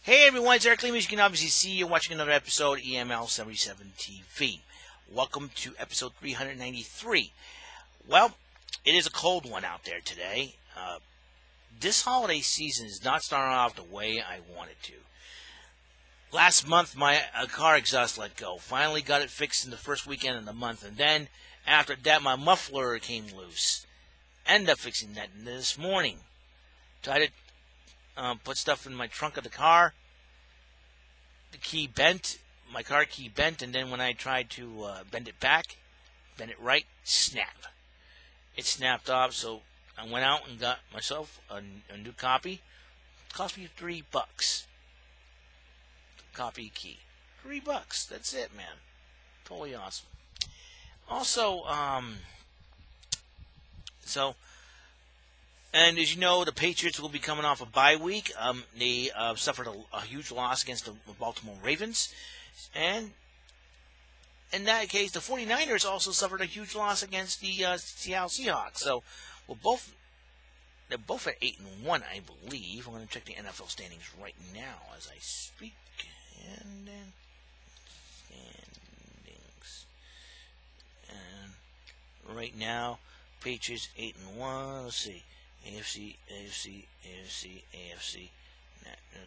Hey everyone, it's Eric Lee. As you can obviously see, you're watching another episode of EML77 TV. Welcome to episode 393. Well, it is a cold one out there today. This holiday season is not starting off the way I wanted to. Last month, my car exhaust let go. Finally got it fixed in the first weekend of the month, and then after that, my muffler came loose. Ended up fixing that this morning. Tried to put stuff in my trunk of the car. The key bent, my car key bent, and then when I tried to bend it back, bend it right, snap. It snapped off, so I went out and got myself a new copy. It cost me $3. Copy key. $3. That's it, man. Totally awesome. Also, and as you know, the Patriots will be coming off a bye week. They suffered a huge loss against the Baltimore Ravens. And in that case, the 49ers also suffered a huge loss against the Seattle Seahawks. So they're both at 8-1, I believe. I'm going to check the NFL standings right now as I speak. And then standings. And right now, Patriots 8-1. Let's see. AFC.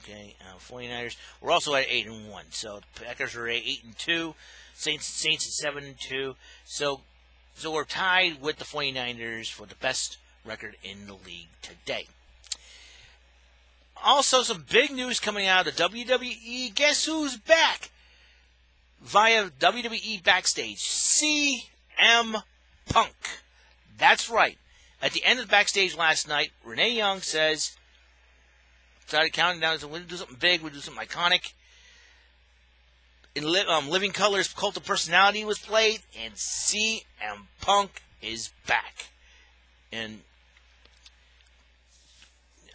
Okay, 49ers. We're also at 8-1. So the Packers are at 8-2. Saints at 7-2. So we're tied with the 49ers for the best record in the league today. Also, some big news coming out of the WWE. Guess who's back? Via WWE Backstage. CM Punk. That's right. At the end of the Backstage last night, Renee Young started counting down. We're going to do something big. We're going to do something iconic. In Living Color's Cult of Personality was played, and CM Punk is back. And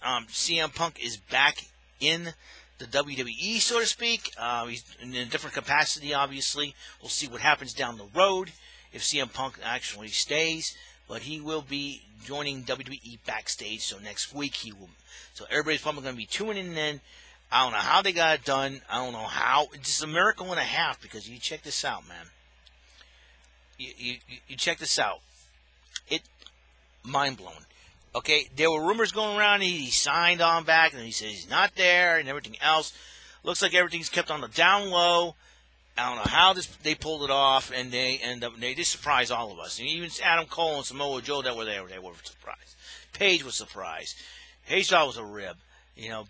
CM Punk is back in the WWE, so to speak. He's in a different capacity, obviously. We'll see what happens down the road if CM Punk actually stays. But he will be joining WWE Backstage, so next week he will. So everybody's probably going to be tuning in. I don't know how they got it done. I don't know how. It's just a miracle and a half, because you check this out, man. You check this out. It mind-blowing. Okay, there were rumors going around. He signed on back, and he says he's not there and everything else. Looks like everything's kept on the down low. I don't know how they pulled it off, and they just surprised all of us. And even Adam Cole and Samoa Joe that were there, they were surprised. Paige was surprised. Hayshaw was a rib.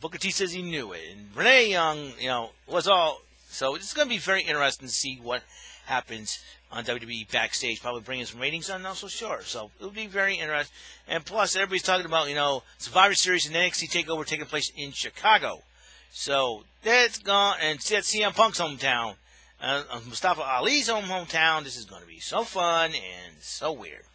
Booker T says he knew it, and Renee Young, was all. So it's going to be very interesting to see what happens on WWE Backstage. Probably bringing some ratings. I'm not so sure. So it'll be very interesting. And plus, everybody's talking about Survivor Series and NXT Takeover taking place in Chicago. So that's gone, and it's CM Punk's hometown. Mustafa Ali's hometown. This is going to be so fun and so weird.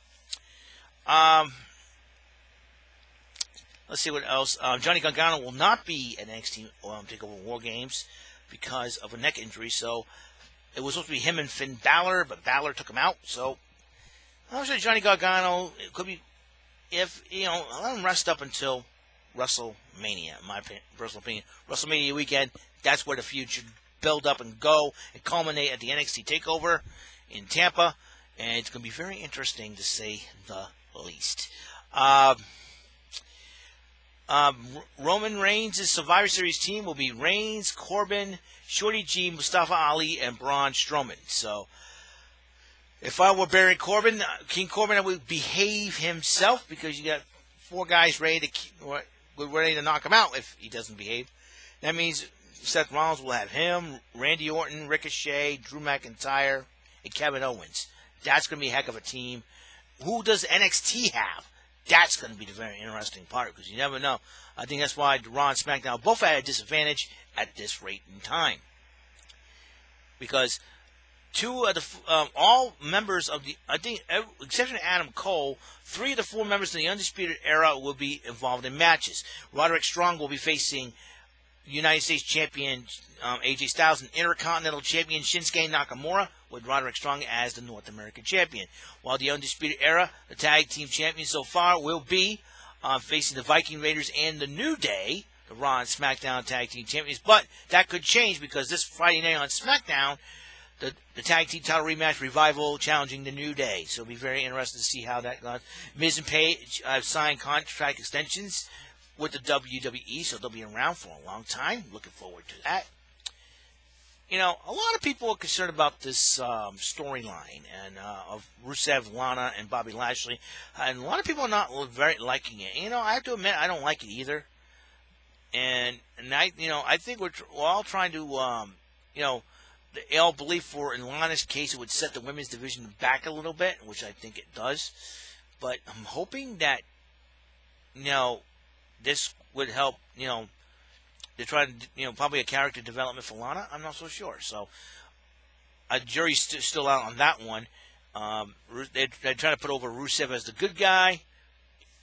Let's see what else. Johnny Gargano will not be at NXT Takeover War Games because of a neck injury. So it was supposed to be him and Finn Balor, but Balor took him out. So I'm sure Johnny Gargano, it could be, if let him rest up until WrestleMania. In my personal opinion, WrestleMania weekend. That's where the feud should build up and go and culminate at the NXT Takeover in Tampa, and it's going to be very interesting to say the least. Roman Reigns' Survivor Series team will be Reigns, Corbin, Shorty G, Mustafa Ali, and Braun Strowman. So, if I were Baron Corbin, King Corbin, I would behave himself, because you got 4 guys ready to knock him out if he doesn't behave. That means Seth Rollins will have him, Randy Orton, Ricochet, Drew McIntyre, and Kevin Owens. That's going to be a heck of a team. Who does NXT have? That's going to be the very interesting part, because you never know. I think that's why Raw and SmackDown both at a disadvantage at this rate in time. Because all members of the, I think, except for Adam Cole, 3 of the 4 members of the Undisputed Era will be involved in matches. Roderick Strong will be facing United States Champion AJ Styles and Intercontinental Champion Shinsuke Nakamura, with Roderick Strong as the North American Champion. While the Undisputed Era, the Tag Team Champions so far, will be facing the Viking Raiders and the New Day the Raw and SmackDown Tag Team Champions. But that could change because this Friday night on SmackDown, the Tag Team title rematch, Revival challenging the New Day. So it'll be very interesting to see how that goes. Miz and Paige have signed contract extensions with the WWE, so they'll be around for a long time. Looking forward to that. You know, a lot of people are concerned about this storyline and of Rusev, Lana, and Bobby Lashley, and a lot of people are not very liking it. You know, I have to admit, I don't like it either. And I think we're all trying to, the L belief for in Lana's case, it would set the women's division back a little bit, which I think it does. But I'm hoping that, this would help, they're trying to, probably a character development for Lana. I'm not so sure. So, a jury's still out on that one. They're trying to put over Rusev as the good guy.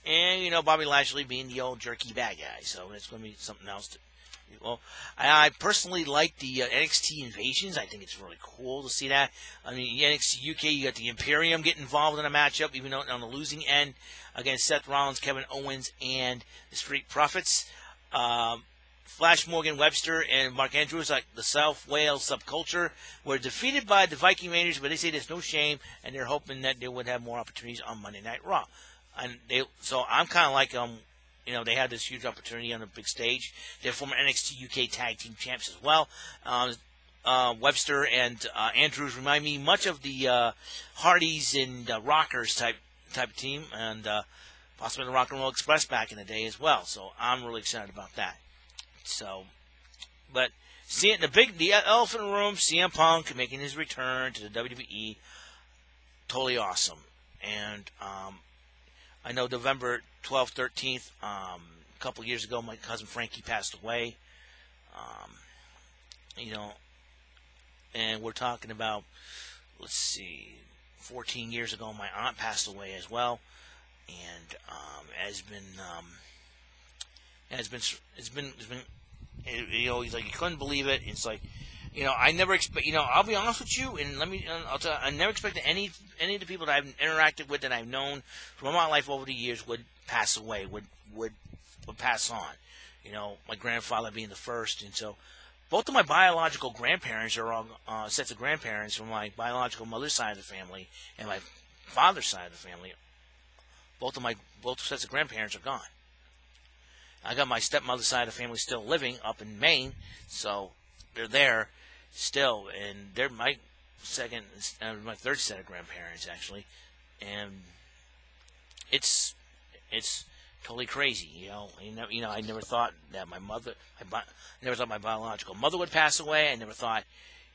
And, Bobby Lashley being the old jerky bad guy. So, it's going to be something else. Well, I personally like the NXT invasions. I think it's really cool to see that. I mean, NXT UK, you got the Imperium getting involved in a matchup, even though on the losing end, against Seth Rollins, Kevin Owens, and the Street Profits. Flash Morgan Webster and Mark Andrews, like the South Wales subculture, were defeated by the Viking Raiders, but they say there's no shame, and they're hoping that they would have more opportunities on Monday Night Raw. And so I'm kind of like they had this huge opportunity on the big stage. They're former NXT UK Tag Team Champs as well. Webster and Andrews remind me much of the Hardys and Rockers type of team, and possibly the Rock and Roll Express back in the day as well. So I'm really excited about that. So, but seeing the elephant in the room, CM Punk making his return to the WWE, totally awesome. And I know November 12th, 13th, a couple years ago, my cousin Frankie passed away. And we're talking about, 14 years ago, my aunt passed away as well. And he's like, you couldn't believe it. It's like, I never expect, I'll be honest with you, and I'll tell you, I never expected any of the people that I've interacted with, that I've known from my life over the years, would pass away, would pass on. My grandfather being the first, and so both of my biological grandparents are all sets of grandparents from my biological mother's side of the family and my father's side of the family. Both sets of grandparents are gone. I got my stepmother's side of the family still living up in Maine, so they're there still, and they're my third set of grandparents actually, and it's totally crazy, I never thought that I never thought my biological mother would pass away. I never thought,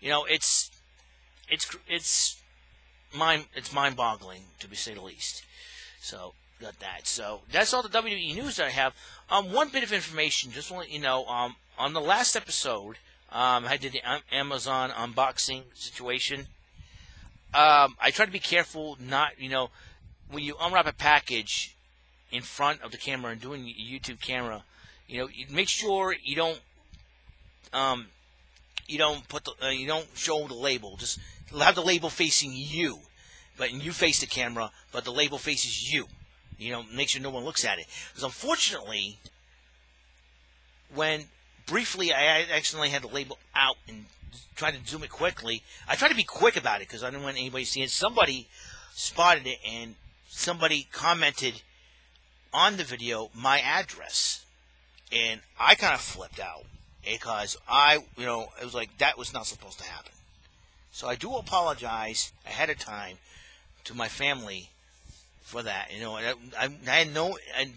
it's mind-boggling to say the least. So got that. So that's all the WWE news that I have. One bit of information, just want to let you know. On the last episode, I did the Amazon unboxing situation. I try to be careful, not when you unwrap a package in front of the camera and doing your YouTube camera, you make sure you don't you don't show the label. Just have the label facing you, but you face the camera, but the label faces you. Make sure no one looks at it. Because unfortunately, when briefly I accidentally had the label out and tried to zoom it quickly, I tried to be quick about it because I didn't want anybody to see it. Somebody spotted it and somebody commented on the video my address, and I kind of flipped out because it was like that was not supposed to happen. So I do apologize ahead of time to my family for that. I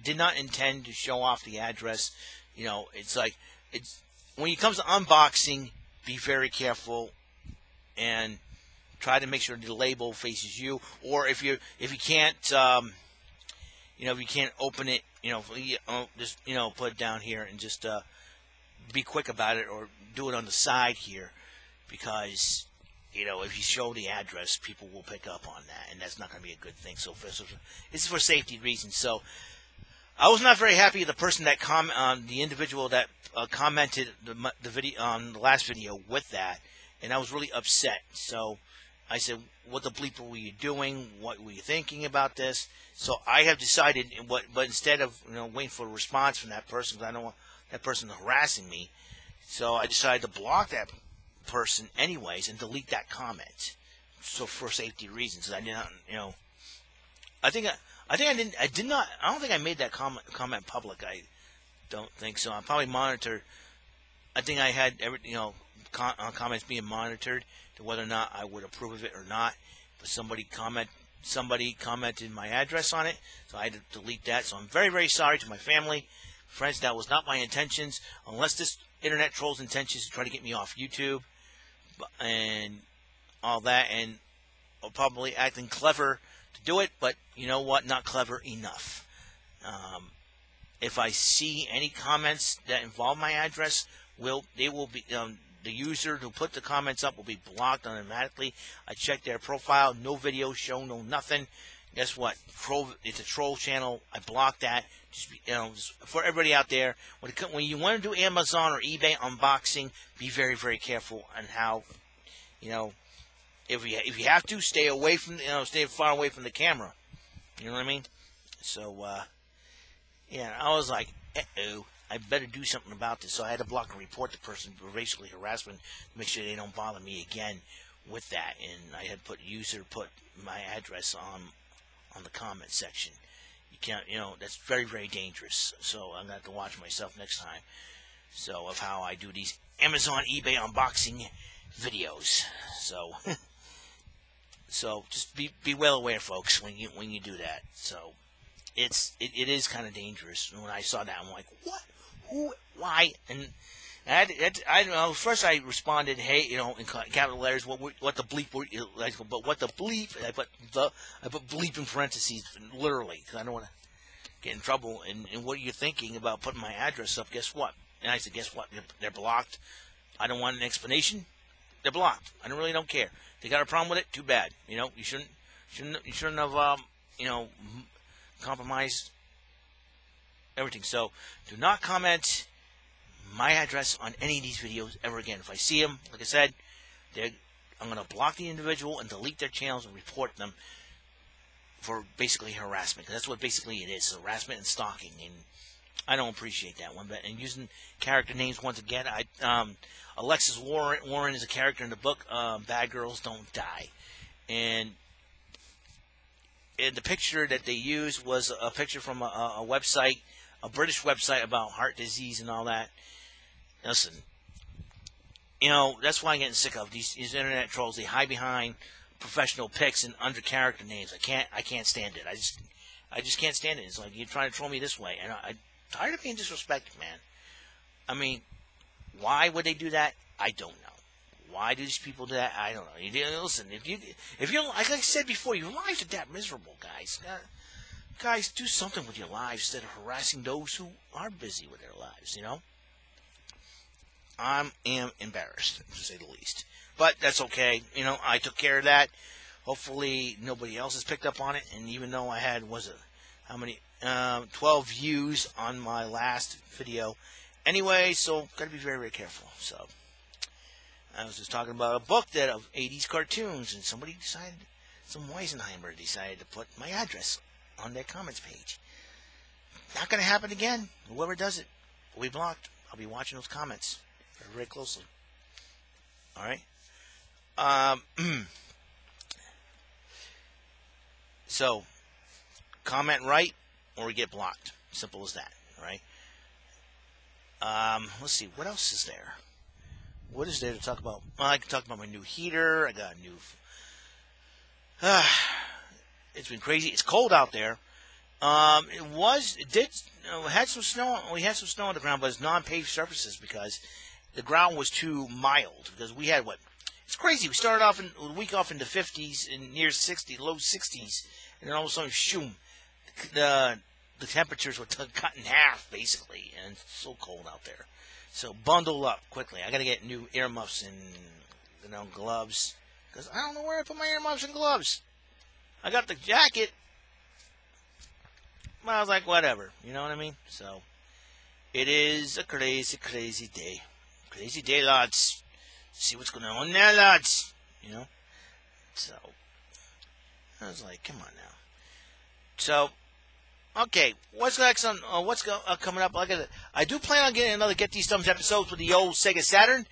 did not intend to show off the address. It's like when it comes to unboxing, be very careful and try to make sure the label faces you. Or if you can't if you can't open it, just put it down here and just be quick about it, or do it on the side here, because if you show the address, people will pick up on that, and that's not going to be a good thing. So it's for safety reasons. So I was not very happy with the person that the individual that commented the video on the last video with that, and I was really upset. So I said, "What the bleep were you doing? What were you thinking about this?" So I have decided, but instead of waiting for a response from that person, because I don't want that person harassing me. So I decided to block that person anyways and delete that comment. So for safety reasons, I did not, I don't think I made that comment public. I don't think so. I probably monitored. I think I had comments being monitored to whether or not I would approve of it or not. But somebody commented my address on it, so I had to delete that. So I'm very, very sorry to my family, friends. That was not my intentions. Unless this internet troll's intentions to try to get me off YouTube and all that, and probably acting clever to do it. But you know what? Not clever enough. If I see any comments that involve my address, they will be the user who put the comments up will be blocked automatically. I checked their profile, no video shown, no nothing. Guess what? It's a troll channel. I blocked that. Just for everybody out there, when you want to do Amazon or eBay unboxing, be very, very careful on how, if you have to, stay away from, stay far away from the camera. You know what I mean? So, yeah, I was like, uh-oh, I better do something about this. So I had to block and report the person for basically harassment to make sure they don't bother me again with that. And I had put my address on the comment section. You can't, that's very, very dangerous. So I'm going to have to watch myself next time. So of how I do these Amazon, eBay unboxing videos. So, so just be well aware, folks, when you do that. So it is kind of dangerous. And when I saw that, I'm like, what? Who? Why? And I don't know. First, I responded, "Hey, in capital letters. What the bleep? But what the bleep?" I put bleep in parentheses, literally, because I don't want to get in trouble. And what are you thinking about putting my address up? Guess what? And I said, "Guess what? They're blocked. I don't want an explanation. They're blocked. I really don't care. They got a problem with it. Too bad. You shouldn't have compromised everything. So do not comment my address on any of these videos ever again. If I see them, like I said, I'm going to block the individual and delete their channels and report them for basically harassment. Because that's what basically it is, harassment and stalking. And I don't appreciate that one bit. And using character names once again, Alexis Warren is a character in the book Bad Girls Don't Die. And the picture that they used was a picture from a website, a British website about heart disease and all that. Listen, that's why I'm getting sick of these internet trolls. They hide behind professional pics and under character names. I can't stand it. I just can't stand it. It's like you're trying to troll me this way, and I'm tired of being disrespected, man. I mean, why would they do that? I don't know. Why do these people do that? I don't know. Listen, if you like I said before, your lives are that miserable, guys. Guys, do something with your lives instead of harassing those who are busy with their lives. I am embarrassed, to say the least. But that's okay. I took care of that. Hopefully, nobody else has picked up on it. And even though I had 12 views on my last video, anyway, so gotta be very, very careful. So. I was just talking about a book of 80s cartoons, and some Weisenheimer decided to put my address on their comments page. Not going to happen again. Whoever does it will be blocked. I'll be watching those comments very, very closely. All right? So, comment right or we get blocked. Simple as that. All right? Let's see. What else is there? What is there to talk about? Well, I can talk about my new heater. I got a new... it's been crazy. It's cold out there. It had some snow. We had some snow on the ground, but it's non-paved surfaces because the ground was too mild. Because we had it's crazy. We started off a week off in the 50s and near 60, low 60s, and then all of a sudden, shoom, the temperatures were cut in half basically, and it's so cold out there. So bundle up quickly. I gotta get new earmuffs and gloves because I don't know where I put my earmuffs and gloves. I got the jacket. But I was like, whatever. You know what I mean? So it is a crazy, crazy day. Crazy day, lads. See what's going on there, lads. So I was like, come on now. So Okay, what's next on coming up? Like I said, I do plan on getting another Get These Thumbs episodes with the old Sega Saturn.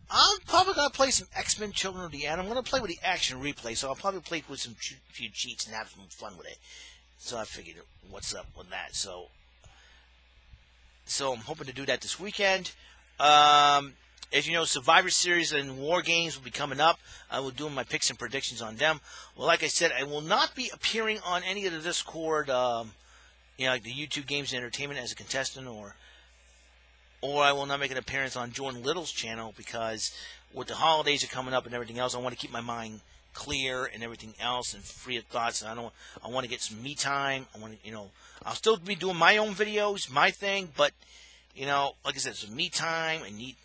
I'm probably going to play some X-Men Children of the Atom. I'm going to play with the action replay, so I'll probably play with some few cheats and have some fun with it. So I figured, what's up with that? So I'm hoping to do that this weekend. As you know, Survivor Series and War Games will be coming up. I will do my picks and predictions on them. Well, like I said, I will not be appearing on any of the Discord, like the YouTube Games and Entertainment as a contestant, or I will not make an appearance on Jordan Little's channel because with the holidays are coming up and everything else, I want to keep my mind clear and everything else and free of thoughts. And I want to get some me time. I want to, I'll still be doing my own videos, my thing, but like I said, some me time. I need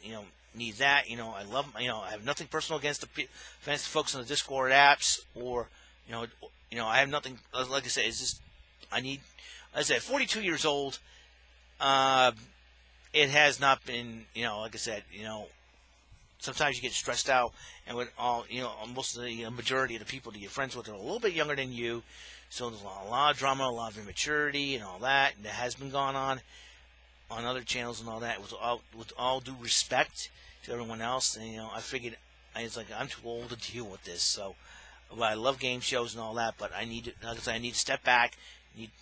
that. I love. I have nothing personal against the folks on the Discord apps, or I have nothing. Like I said, it's just I need. As I said, 42 years old. It has not been, like I said, sometimes you get stressed out, and with all, most of the majority of the people that you're friends with are a little bit younger than you, so there's a lot of drama, a lot of immaturity, and all that, and that has been going on other channels and all that, with all due respect to everyone else, and, I figured, it's like, I'm too old to deal with this, so, well, I love game shows and all that, but I need to, like I said, I need to step back,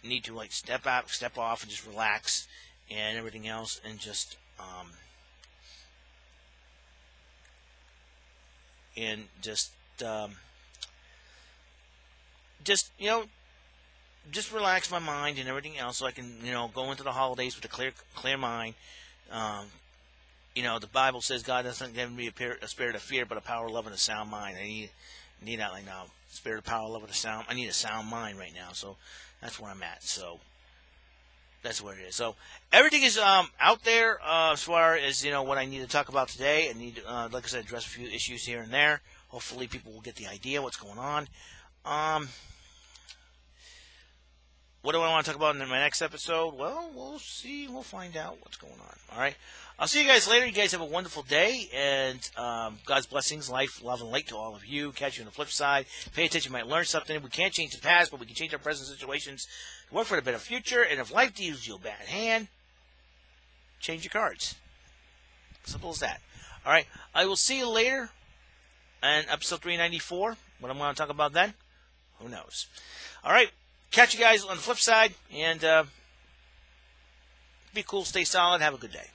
need to, like, step off, and just relax, and everything else, and just relax my mind and everything else, so I can go into the holidays with a clear mind. The Bible says God doesn't give me a spirit of fear, but a power, of love, and a sound mind. I need that right now. Spirit, power, love, and a sound. I need a sound mind right now, so that's where I'm at. So. That's what it is. So everything is out there as far as what I need to talk about today. I need, like I said, address a few issues here and there. Hopefully, people will get the idea what's going on. What do I want to talk about in my next episode? Well, we'll see. We'll find out what's going on. All right. I'll see you guys later. You guys have a wonderful day, and God's blessings, life, love, and light to all of you. Catch you on the flip side. Pay attention. You might learn something. We can't change the past, but we can change our present situations to work for a better future. And if life deals you a bad hand, change your cards. Simple as that. All right. I will see you later in episode 394. What I'm going to talk about then, who knows? All right. Catch you guys on the flip side, and be cool, stay solid, have a good day.